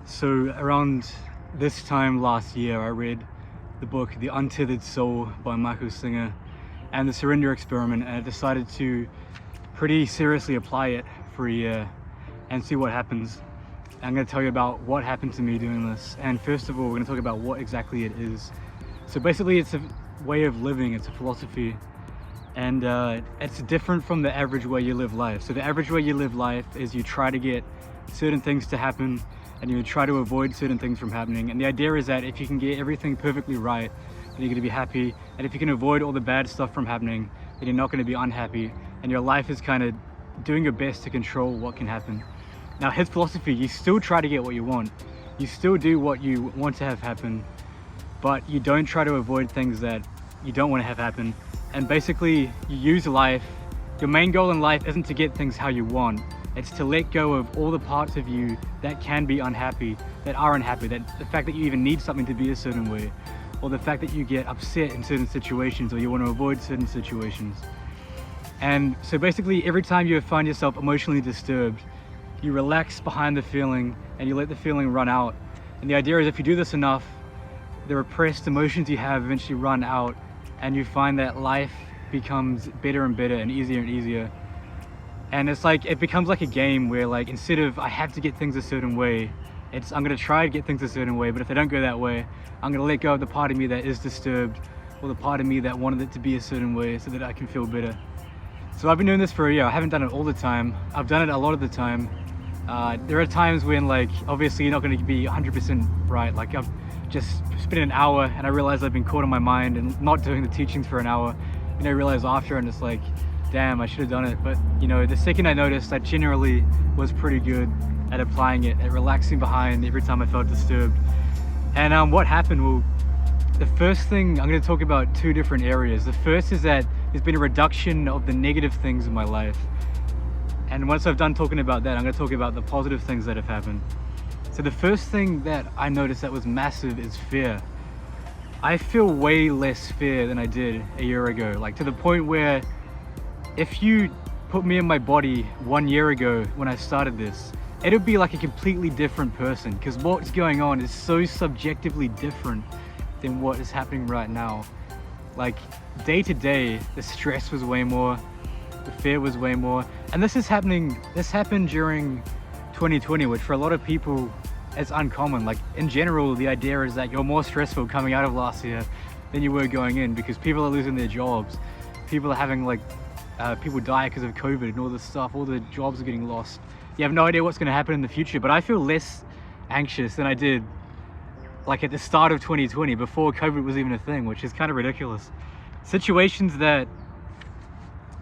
So around this time last year, I read the book The Untethered Soul by Michael Singer and The Surrender Experiment, and I decided to pretty seriously apply it for a year and see what happens. I'm going to tell you about what happened to me doing this, and first of all, we're going to talk about what exactly it is. So basically, it's a way of living, it's a philosophy, and it's different from the average way you live life. So the average way you live life is you try to get certain things to happen and you try to avoid certain things from happening. And the idea is that if you can get everything perfectly right, then you're going to be happy. And if you can avoid all the bad stuff from happening, then you're not going to be unhappy. And your life is kind of doing your best to control what can happen. Now, his philosophy, you still try to get what you want. You still do what you want to have happen, but you don't try to avoid things that you don't want to have happen. And basically, you use life. Your main goal in life isn't to get things how you want. It's to let go of all the parts of you that can be unhappy, that are unhappy, that the fact that you even need something to be a certain way, or the fact that you get upset in certain situations, or you want to avoid certain situations. And so basically, every time you find yourself emotionally disturbed, you relax behind the feeling and you let the feeling run out. And the idea is if you do this enough, the repressed emotions you have eventually run out, and you find that life becomes better and better and easier. And it's like, it becomes like a game where, like, instead of I have to get things a certain way, it's I'm gonna try to get things a certain way, but if they don't go that way, I'm gonna let go of the part of me that is disturbed, or the part of me that wanted it to be a certain way so that I can feel better. So I've been doing this for a year. I haven't done it all the time. I've done it a lot of the time. There are times when, like, obviously you're not gonna be 100% right. Like, I've just spent an hour and I realized I've been caught in my mind and not doing the teachings for an hour. And I realized after, and it's like, damn, I should have done it. But you know, the second I noticed, I generally was pretty good at applying it, at relaxing behind every time I felt disturbed. And what happened? Well, the first thing, I'm going to talk about two different areas. The first is that there's been a reduction of the negative things in my life. And once I've done talking about that, I'm going to talk about the positive things that have happened. So the first thing that I noticed that was massive is fear. I feel way less fear than I did a year ago, like to the point where if you put me in my body 1 year ago when I started this, it would be like a completely different person, because what's going on is so subjectively different than what is happening right now. Like, day to day, the stress was way more, the fear was way more. And this happened during 2020, which for a lot of people is uncommon. Like, in general, the idea is that you're more stressful coming out of last year than you were going in, because people are losing their jobs. People are having, like, people die because of COVID and all this stuff. All the jobs are getting lost. You have no idea what's going to happen in the future, but I feel less anxious than I did like at the start of 2020, before COVID was even a thing, which is kind of ridiculous. Situations that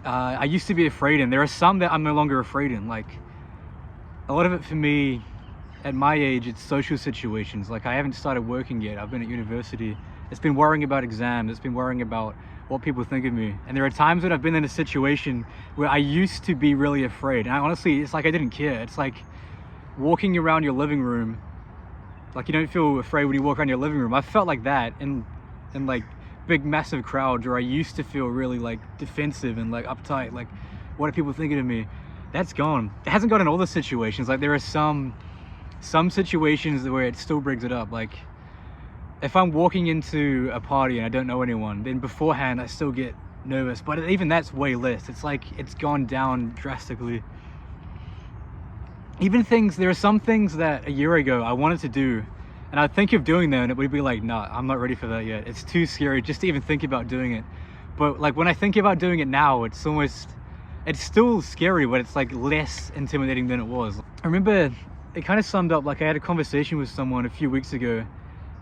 I used to be afraid in, there are some that I'm no longer afraid in. Like, a lot of it for me at my age, it's social situations. Like, I haven't started working yet. I've been at university. It's been worrying about exams. It's been worrying about what people think of me. And there are times when I've been in a situation where I used to be really afraid. And honestly, it's like I didn't care. It's like walking around your living room. Like, you don't feel afraid when you walk around your living room. I felt like that in like big, massive crowds where I used to feel really like defensive and like uptight. Like, what are people thinking of me? That's gone. It hasn't gone in all the situations. Like, there are some situations where it still brings it up. Like, if I'm walking into a party and I don't know anyone, then beforehand I still get nervous, but even that's way less. It's like it's gone down drastically. Even there are some things that a year ago I wanted to do, and I'd think of doing them and it would be like, nah, I'm not ready for that yet. It's too scary just to even think about doing it. But like, when I think about doing it now, it's still scary, but it's like less intimidating than it was. I remember it kind of summed up, like, I had a conversation with someone a few weeks ago,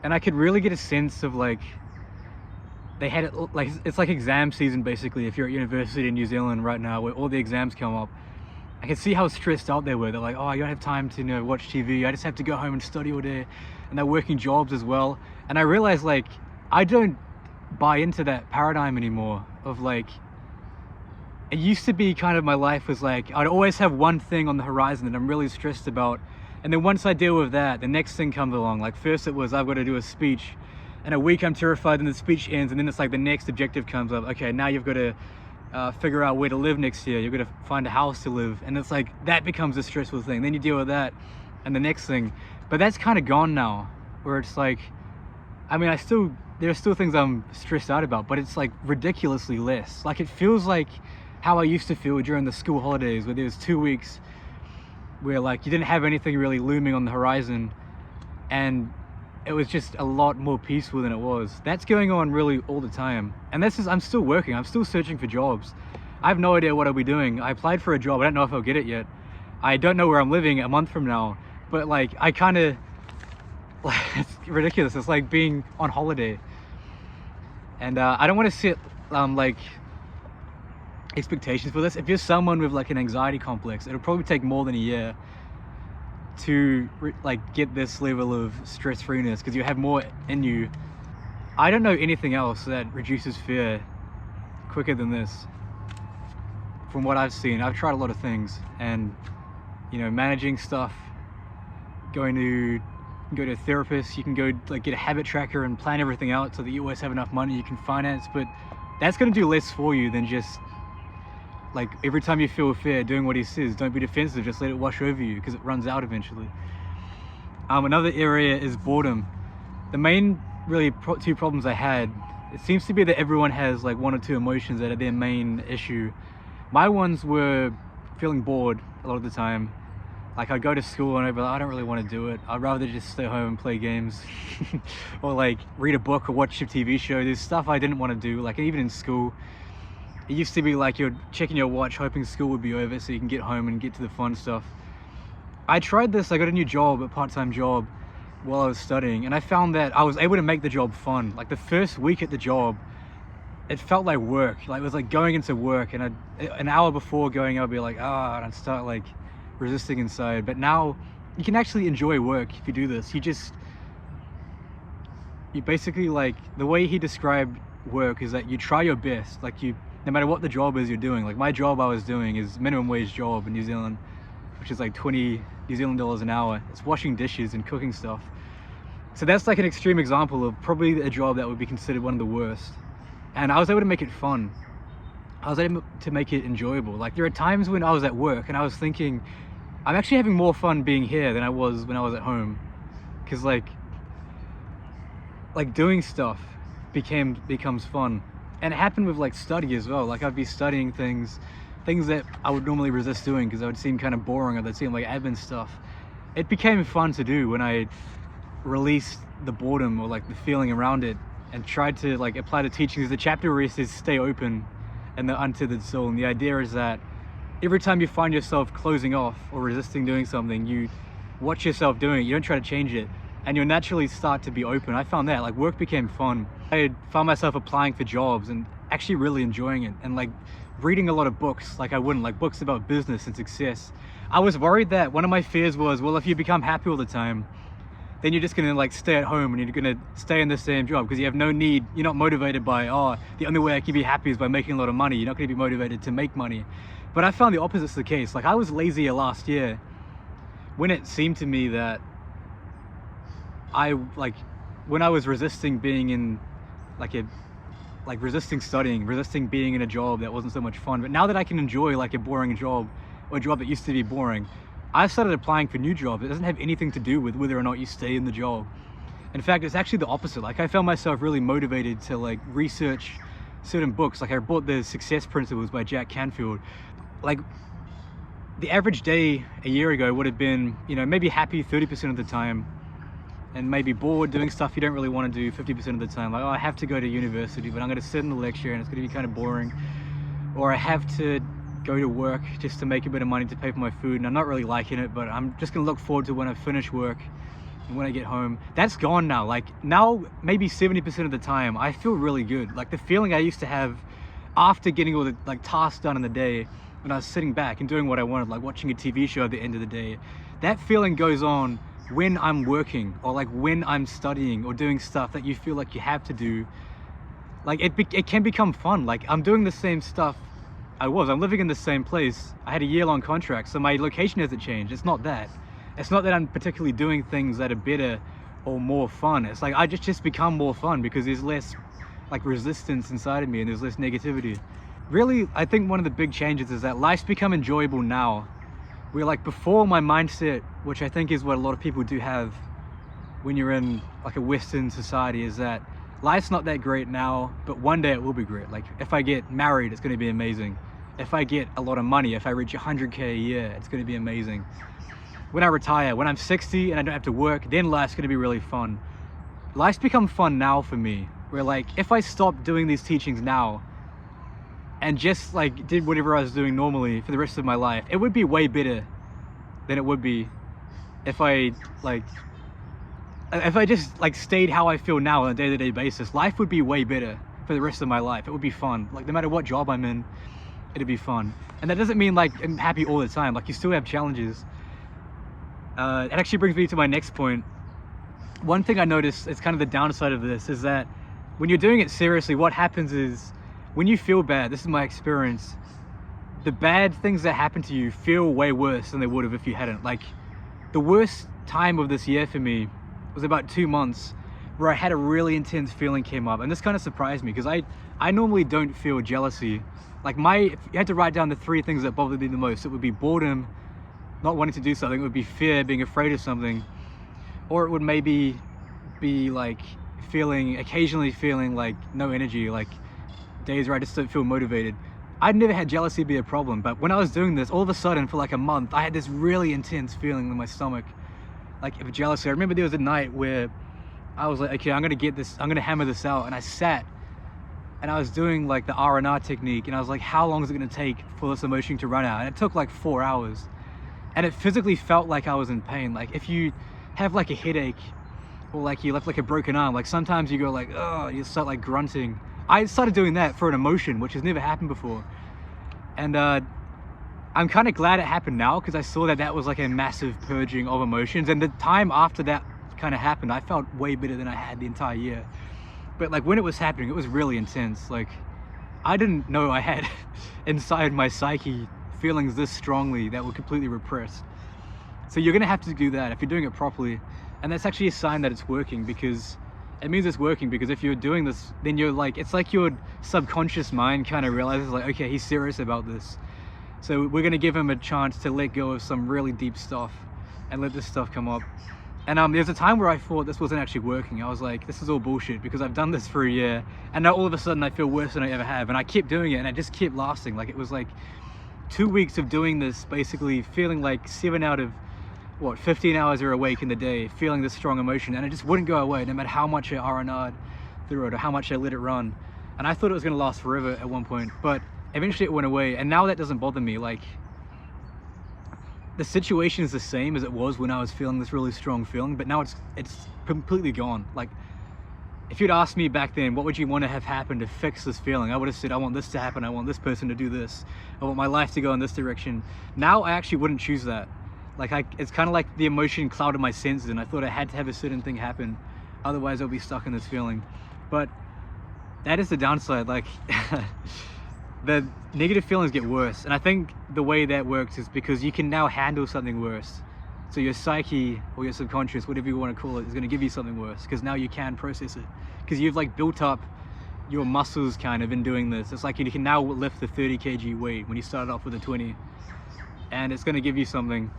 and I could really get a sense of, like, they had it, like, it's like exam season basically if you're at university in New Zealand right now, where all the exams come up. I could see how stressed out they were. They're like, oh, I don't have time to, you know, watch TV. I just have to go home and study all day. And they're working jobs as well. And I realized, like, I don't buy into that paradigm anymore of, like, it used to be kind of, my life was like, I'd always have one thing on the horizon that I'm really stressed about. And then once I deal with that, the next thing comes along. Like, first it was, I've got to do a speech. And a week I'm terrified, and the speech ends. And then it's like the next objective comes up. Okay, now you've got to figure out where to live next year. You're going to find a house to live. And it's like, that becomes a stressful thing. Then you deal with that. and the next thing. But that's kind of gone now, where it's like, I mean, there are still things I'm stressed out about, but it's like ridiculously less. Like, it feels like how I used to feel during the school holidays, where there was 2 weeks where like you didn't have anything really looming on the horizon, and it was just a lot more peaceful than it was. That's going on really all the time. And I'm still working, I'm still searching for jobs. I have no idea what I'll be doing. I applied for a job, I don't know if I'll get it yet. I don't know where I'm living a month from now, but like, I kind of, it's ridiculous. It's like being on holiday. And I don't want to set like expectations for this. If you're someone with like an anxiety complex, it'll probably take more than a year to like get this level of stress freeness, because you have more in you. I don't know anything else that reduces fear quicker than this. From what I've seen, I've tried a lot of things, and you know, managing stuff, go to a therapist, you can go like get a habit tracker and plan everything out so that you always have enough money you can finance, but that's going to do less for you than just like every time you feel fear, doing what he says. Don't be defensive, just let it wash over you, because it runs out eventually. Another area is boredom. The main really two problems I had, it seems to be that everyone has like one or two emotions that are their main issue. My ones were feeling bored a lot of the time. Like, I'd go to school and I'd be like, I don't really want to do it. I'd rather just stay home and play games or like read a book or watch a TV show. There's stuff I didn't want to do. Like, even in school, it used to be like you're checking your watch, hoping school would be over so you can get home and get to the fun stuff. I tried this. I got a new job, a part-time job, while I was studying, and I found that I was able to make the job fun. Like, the first week at the job, it felt like work. Like, it was like going into work, and an hour before going, I'd be like, and I'd start like resisting inside. But now you can actually enjoy work if you do this. You basically, like, the way he described work is that you try your best. Like, no matter what the job is you're doing. Like, my job I was doing is minimum wage job in New Zealand, which is like 20 New Zealand dollars an hour. It's washing dishes and cooking stuff. So that's like an extreme example of probably a job that would be considered one of the worst. And I was able to make it fun. I was able to make it enjoyable. Like, there are times when I was at work and I was thinking, I'm actually having more fun being here than I was when I was at home. Because like doing stuff becomes fun. And it happened with like study as well. Like, I'd be studying things that I would normally resist doing because it would seem kind of boring, or they'd seem like admin stuff. It became fun to do when I released the boredom or like the feeling around it and tried to like apply the teachings. The chapter where it says stay open and the untethered soul. And the idea is that every time you find yourself closing off or resisting doing something, you watch yourself doing it. You don't try to change it, and you'll naturally start to be open. I found that like work became fun. I found myself applying for jobs and actually really enjoying it, and like reading a lot of books like I wouldn't, like books about business and success. I was worried that one of my fears was, well, if you become happy all the time, then you're just gonna like stay at home and you're gonna stay in the same job because you have no need, you're not motivated by, the only way I can be happy is by making a lot of money. You're not gonna be motivated to make money. But I found the opposite's the case. Like, I was lazier last year when it seemed to me that when I was resisting being in resisting studying, resisting being in a job that wasn't so much fun. But now that I can enjoy like a boring job, or a job that used to be boring, I started applying for new jobs. It doesn't have anything to do with whether or not you stay in the job. In fact, it's actually the opposite. Like, I found myself really motivated to like research certain books. Like, I bought the Success Principles by Jack Canfield. Like, the average day a year ago would have been, maybe happy 30% of the time, and maybe bored doing stuff you don't really want to do 50% of the time. Like, I have to go to university, but I'm going to sit in the lecture and it's going to be kind of boring. Or I have to go to work just to make a bit of money to pay for my food, and I'm not really liking it, but I'm just going to look forward to when I finish work and when I get home. That's gone now. Like, now maybe 70% of the time I feel really good. Like, the feeling I used to have after getting all the like tasks done in the day, when I was sitting back and doing what I wanted, like watching a TV show at the end of the day, that feeling goes on when I'm working, or like when I'm studying or doing stuff that you feel like you have to do. Like, it can become fun. Like, I'm doing the same stuff I'm living in the same place. I had a year-long contract, so my location hasn't changed. It's not that I'm particularly doing things that are better or more fun. It's like I just become more fun because there's less like resistance inside of me and there's less negativity. Really, I think one of the big changes is that life's become enjoyable now where like before my mindset, which I think is what a lot of people do have when you're in like a Western society, is that life's not that great now, but one day it will be great. Like if I get married, it's going to be amazing. If I get a lot of money, if I reach 100K a year, it's going to be amazing. When I retire, when I'm 60 and I don't have to work, then life's going to be really fun. Life's become fun now for me, where like if I stopped doing these teachings now and just like did whatever I was doing normally for the rest of my life, it would be way better than it would be if I just like stayed how I feel now on a day-to-day basis. Life would be way better for the rest of my life. It would be fun. Like no matter what job I'm in, it'd be fun. And that doesn't mean like I'm happy all the time. Like you still have challenges. It actually brings me to my next point. One thing I noticed, it's kind of the downside of this, is that when you're doing it seriously, what happens is when you feel bad, this is my experience, the bad things that happen to you feel way worse than they would have if you hadn't. Like the worst time of this year for me was about 2 months where I had a really intense feeling came up, and this kind of surprised me because I normally don't feel jealousy. Like if you had to write down the 3 things that bothered me the most, it would be boredom, not wanting to do something, it would be fear, being afraid of something, or it would maybe be like occasionally feeling like no energy, like days where I just don't feel motivated. I'd never had jealousy be a problem, but when I was doing this, all of a sudden for like a month, I had this really intense feeling in my stomach, like of jealousy. I remember there was a night where I was like, okay, I'm gonna hammer this out, and I sat and I was doing like the R&R technique, and I was like, how long is it gonna take for this emotion to run out? And it took like 4 hours. And it physically felt like I was in pain. Like if you have like a headache or like you left like a broken arm, like sometimes you go like, oh, you start like grunting. I started doing that for an emotion, which has never happened before. And I'm kind of glad it happened now, because I saw that was like a massive purging of emotions. And the time after that kind of happened, I felt way better than I had the entire year. But like when it was happening, it was really intense. Like I didn't know I had inside my psyche feelings this strongly that were completely repressed. So you're gonna have to do that if you're doing it properly, and that's actually a sign that it's working, because it means it's working. Because if you're doing this, then you're like, it's like your subconscious mind kind of realizes like, okay, he's serious about this, so we're gonna give him a chance to let go of some really deep stuff and let this stuff come up. And there's a time where I thought this wasn't actually working. I was like, this is all bullshit, because I've done this for a year and now all of a sudden I feel worse than I ever have. And I kept doing it, and it just kept lasting. Like it was like 2 weeks of doing this, basically feeling like 7 out of 15 hours are awake in the day, feeling this strong emotion, and it just wouldn't go away no matter how much I R&R'd through it or how much I let it run. And I thought it was going to last forever at one point, but eventually it went away, and now that doesn't bother me. Like the situation is the same as it was when I was feeling this really strong feeling, but now it's completely gone. Like if you'd asked me back then, what would you want to have happen to fix this feeling? I would have said, I want this to happen. I want this person to do this. I want my life to go in this direction. Now I actually wouldn't choose that. Like it's kind of like the emotion clouded my senses, and I thought I had to have a certain thing happen, otherwise I'll be stuck in this feeling. But that is the downside. Like the negative feelings get worse, and I think the way that works is because you can now handle something worse. So your psyche or your subconscious, whatever you want to call it, is going to give you something worse, because now you can process it, because you've like built up your muscles kind of in doing this. It's like you can now lift the 30 kg weight when you started off with a 20, and it's going to give you something.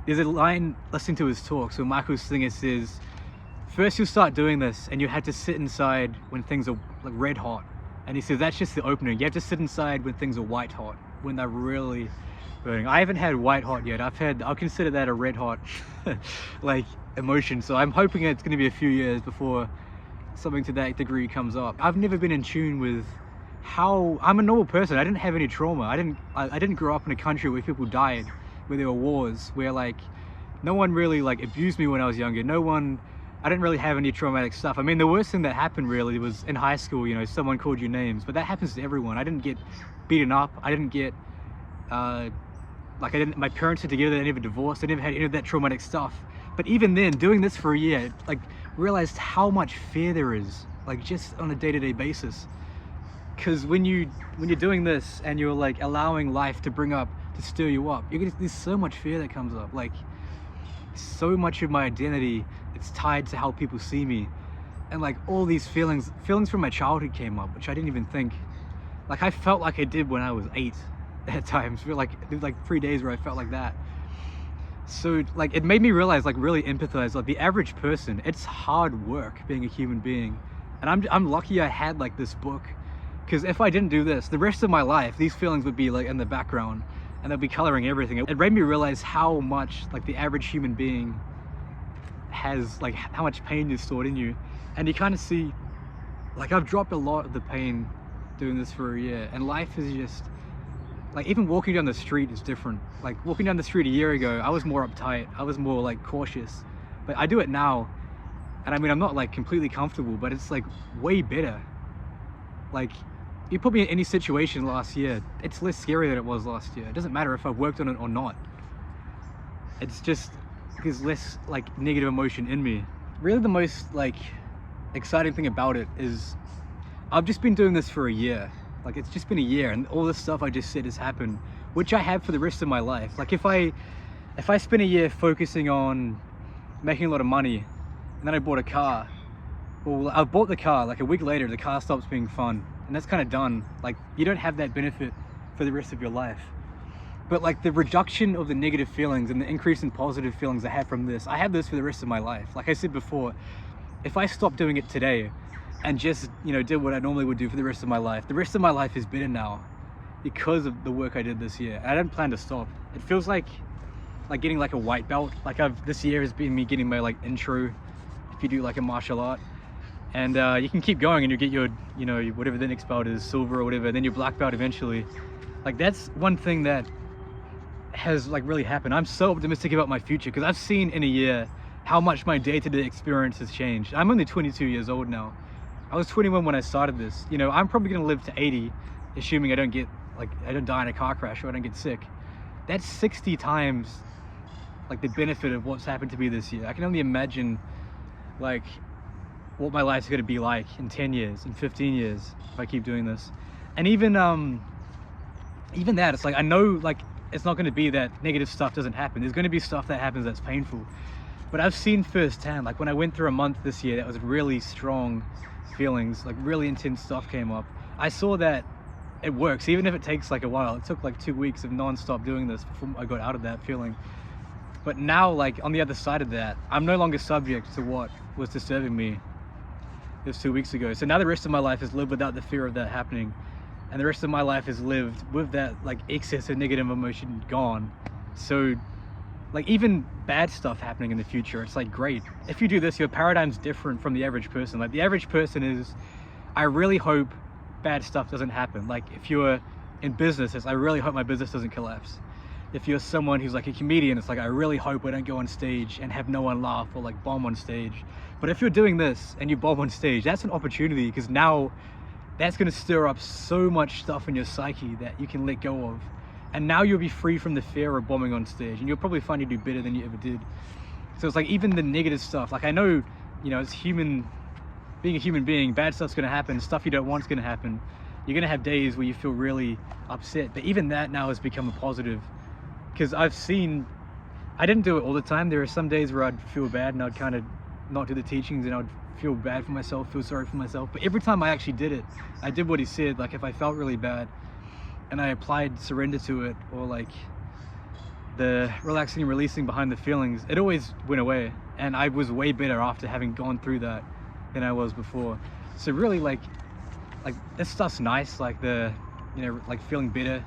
There's a line listening to his talk, so Michael Singer says, first you'll start doing this and you have to sit inside when things are like red hot. And he says that's just the opening. You have to sit inside when things are white hot, when they're really burning. I haven't had white hot yet. I'll consider that a red hot like emotion. So I'm hoping it's going to be a few years before something to that degree comes up. I've never been in tune with how I'm a normal person. I didn't have any trauma. I didn't grow up in a country where people died, where there were wars, where like no one really like abused me when I was younger. I didn't really have any traumatic stuff. I mean, the worst thing that happened really was in high school, you know, someone called you names, but that happens to everyone. I didn't get beaten up. I didn't get my parents are together, they never divorced, they never had any of that traumatic stuff. But even then, doing this for a year, like realized how much fear there is, like just on a day-to-day basis. Because when you're doing this and you're like allowing life to stir you up, there's so much fear that comes up. Like so much of my identity, it's tied to how people see me, and like all these feelings from my childhood came up, which I didn't even think. Like I felt like I did when I was 8 at times. There were like 3 days where I felt like that, So like it made me realize, like really empathize, like the average person, it's hard work being a human being. And I'm lucky I had like this book, because if I didn't do this, the rest of my life, these feelings would be like in the background and they'll be coloring everything. It made me realize how much like the average human being has, like how much pain is stored in you. And you kind of see, like I've dropped a lot of the pain doing this for a year, and life is just like, even walking down the street is different. Like walking down the street a year ago, I was more uptight, I was more like cautious, but I do it now, and I mean I'm not like completely comfortable, but it's like way better. Like you put me in any situation last year, it's less scary than it was last year. It doesn't matter if I've worked on it or not, it's just there's less like negative emotion in me. Really the most like exciting thing about it is I've just been doing this for a year. Like it's just been a year, and all this stuff I just said has happened, which I have for the rest of my life. Like if I spend a year focusing on making a lot of money, and then I bought a car, well, I bought the car, like a week later the car stops being fun, and that's kind of done. Like you don't have that benefit for the rest of your life. But like the reduction of the negative feelings and the increase in positive feelings I have from this, I have this for the rest of my life. Like I said before, if I stop doing it today and just, you know, did what I normally would do for the rest of my life, the rest of my life is better now because of the work I did this year. And I don't plan to stop. It feels like getting like a white belt. Like this year has been me getting my like intro, if you do like a martial art, and you can keep going and you get your, you know, whatever the next belt is, silver or whatever, then your black belt eventually. Like that's one thing that has like really happened. I'm so optimistic about my future because I've seen in a year how much my day-to-day experience has changed. I'm only 22 years old now. I was 21 when I started this. You know, I'm probably gonna live to 80, assuming I don't die in a car crash or I don't get sick. That's 60 times like the benefit of what's happened to me this year. I can only imagine like what my life's gonna be like in 10 years, in 15 years, if I keep doing this. And even that, it's like, I know like it's not gonna be that negative stuff doesn't happen. There's gonna be stuff that happens that's painful. But I've seen firsthand, like when I went through a month this year that was really strong feelings, like really intense stuff came up, I saw that it works, even if it takes like a while. It took like 2 weeks of non-stop doing this before I got out of that feeling. But now, like on the other side of that, I'm no longer subject to what was disturbing me this 2 weeks ago. So now the rest of my life is lived without the fear of that happening, and the rest of my life is lived with that like excess of negative emotion gone. So like even bad stuff happening in the future, it's like great. If you do this, your paradigm's different from the average person. Like the average person is, I really hope bad stuff doesn't happen. Like if you're in business, it's I really hope my business doesn't collapse. If you're someone who's like a comedian, it's like I really hope I don't go on stage and have no one laugh or like bomb on stage. But if you're doing this and you bomb on stage, that's an opportunity, because now that's going to stir up so much stuff in your psyche that you can let go of. And now you'll be free from the fear of bombing on stage, and you'll probably find you do better than you ever did. So it's like even the negative stuff, like I know, you know, as being a human being, bad stuff's gonna happen, stuff you don't want's gonna happen. You're gonna have days where you feel really upset, but even that now has become a positive, because I didn't do it all the time. There are some days where I'd feel bad and I'd kind of not do the teachings and I'd feel bad for myself, feel sorry for myself. But every time I actually did it, I did what he said. Like if I felt really bad and I applied surrender to it, or like the relaxing and releasing behind the feelings, it always went away, and I was way better after having gone through that than I was before. So really like this stuff's nice, like the, you know, like feeling better,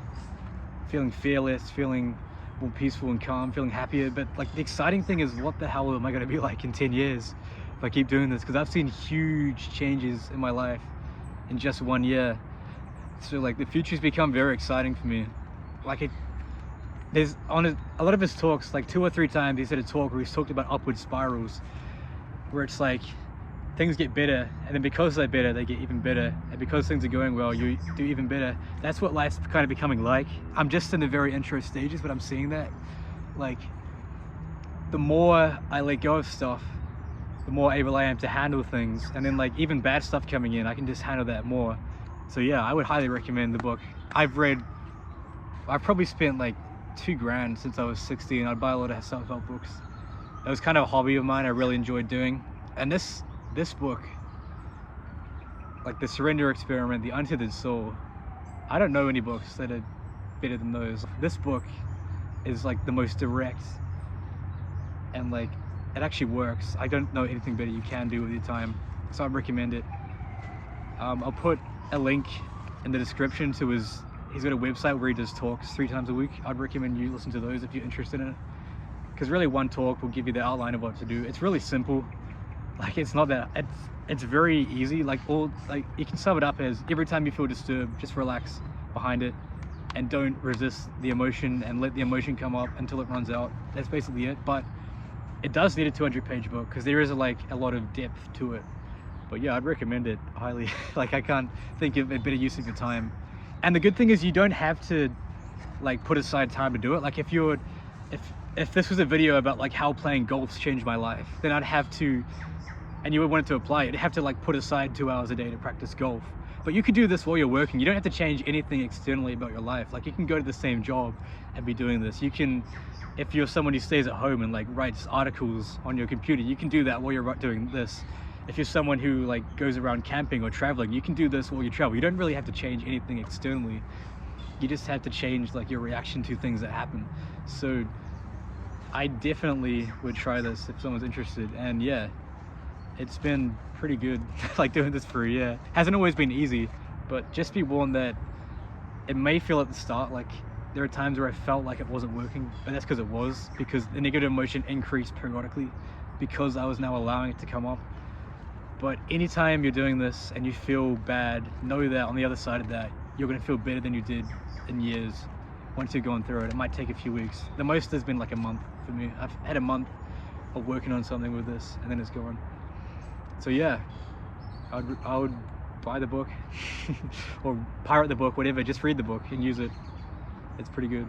feeling fearless, feeling more peaceful and calm, feeling happier. But like the exciting thing is, what the hell am I going to be like in 10 years if I keep doing this? Because I've seen huge changes in my life in just 1 year. So like the future's become very exciting for me. Like there's on a lot of his talks, like 2 or 3 times he said a talk where he's talked about upward spirals, where it's like things get better, and then because they're better, they get even better, and because things are going well, you do even better. That's what life's kind of becoming like. I'm just in the very intro stages, but I'm seeing that like the more I let go of stuff, the more able I am to handle things, and then like even bad stuff coming in, I can just handle that more. So yeah, I would highly recommend the book. I've probably spent like $2,000 since I was 16. I'd buy a lot of self-help books. It was kind of a hobby of mine I really enjoyed doing. And this book, like The Surrender Experiment, The Untethered Soul, I don't know any books that are better than those. This book is like the most direct and like it actually works. I don't know anything better you can do with your time, so I'd recommend it. I'll put a link in the description to he's got a website where he does talks 3 times a week. I'd recommend you listen to those if you're interested in it, because really one talk will give you the outline of what to do. It's really simple. Like it's not that, it's very easy. Like you can sum it up as every time you feel disturbed, just relax behind it and don't resist the emotion and let the emotion come up until it runs out. That's basically it. But it does need a 200-page book because there is a lot of depth to it. But yeah, I'd recommend it highly. Like I can't think of a better use of your time. And the good thing is you don't have to like put aside time to do it. Like if this was a video about like how playing golf's changed my life, then I'd have to, and you would want it to apply it, you'd have to like put aside 2 hours a day to practice golf. But you could do this while you're working. You don't have to change anything externally about your life. Like you can go to the same job and be doing this. You can, if you're someone who stays at home and like writes articles on your computer, you can do that while you're doing this. If you're someone who like goes around camping or traveling, you can do this while you travel. You don't really have to change anything externally. You just have to change like your reaction to things that happen. So I definitely would try this if someone's interested. And yeah, it's been pretty good. Like doing this for a year hasn't always been easy, but just be warned that it may feel at the start like there are times where I felt like it wasn't working, but that's because the negative emotion increased periodically because I was now allowing it to come up. But anytime you're doing this and you feel bad, know that on the other side of that, you're going to feel better than you did in years once you're going through it. It might take a few weeks. The most has been like a month for me. I've had a month of working on something with this and then it's gone. So yeah, I would buy the book or pirate the book, whatever, just read the book and use it. It's pretty good.